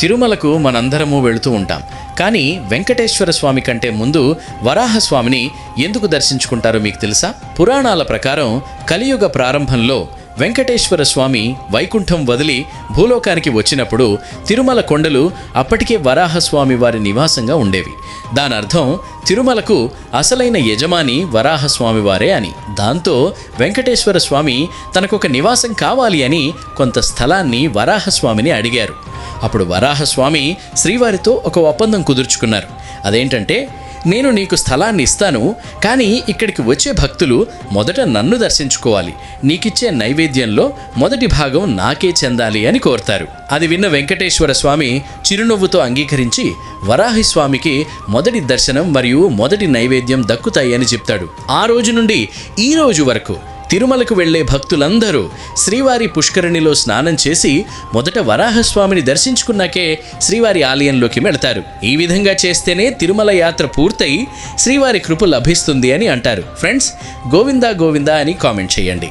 తిరుమలకు మనందరము వెళుతూ ఉంటాం. కానీ వెంకటేశ్వర స్వామి కంటే ముందు వరాహస్వామిని ఎందుకు దర్శించుకుంటారో మీకు తెలుసా? పురాణాల ప్రకారం కలియుగ ప్రారంభంలో వెంకటేశ్వర స్వామి వైకుంఠం వదిలి భూలోకానికి వచ్చినప్పుడు తిరుమల కొండలు అప్పటికే వరాహస్వామి వారి నివాసంగా ఉండేవి. దాని అర్థం తిరుమలకు అసలైన యజమాని వరాహస్వామి వారే అని. దాంతో వెంకటేశ్వర స్వామి తనకొక నివాసం కావాలి అని కొంత స్థలాన్ని వరాహస్వామిని అడిగారు. అప్పుడు వరాహస్వామి శ్రీవారితో ఒక ఒప్పందం కుదుర్చుకున్నారు. అదేంటంటే, నేను నీకు స్థలాన్ని ఇస్తాను, కానీ ఇక్కడికి వచ్చే భక్తులు మొదట నన్ను దర్శించుకోవాలి, నీకిచ్చే నైవేద్యంలో మొదటి భాగం నాకే చెందాలి అని కోరుతారు. అది విన్న వెంకటేశ్వర స్వామి చిరునవ్వుతో అంగీకరించి వరాహస్వామికి మొదటి దర్శనం మరియు మొదటి నైవేద్యం దక్కుతాయి అని చెప్తాడు. ఆ రోజు నుండి ఈ రోజు వరకు తిరుమలకు వెళ్లే భక్తులందరూ శ్రీవారి పుష్కరిణిలో స్నానం చేసి మొదట వరాహస్వామిని దర్శించుకున్నాకే శ్రీవారి ఆలయంలోకి వెళతారు. ఈ విధంగా చేస్తేనే తిరుమల యాత్ర పూర్తయి శ్రీవారి కృప లభిస్తుంది అని అంటారు. ఫ్రెండ్స్, గోవిందా గోవిందా అని కామెంట్ చేయండి.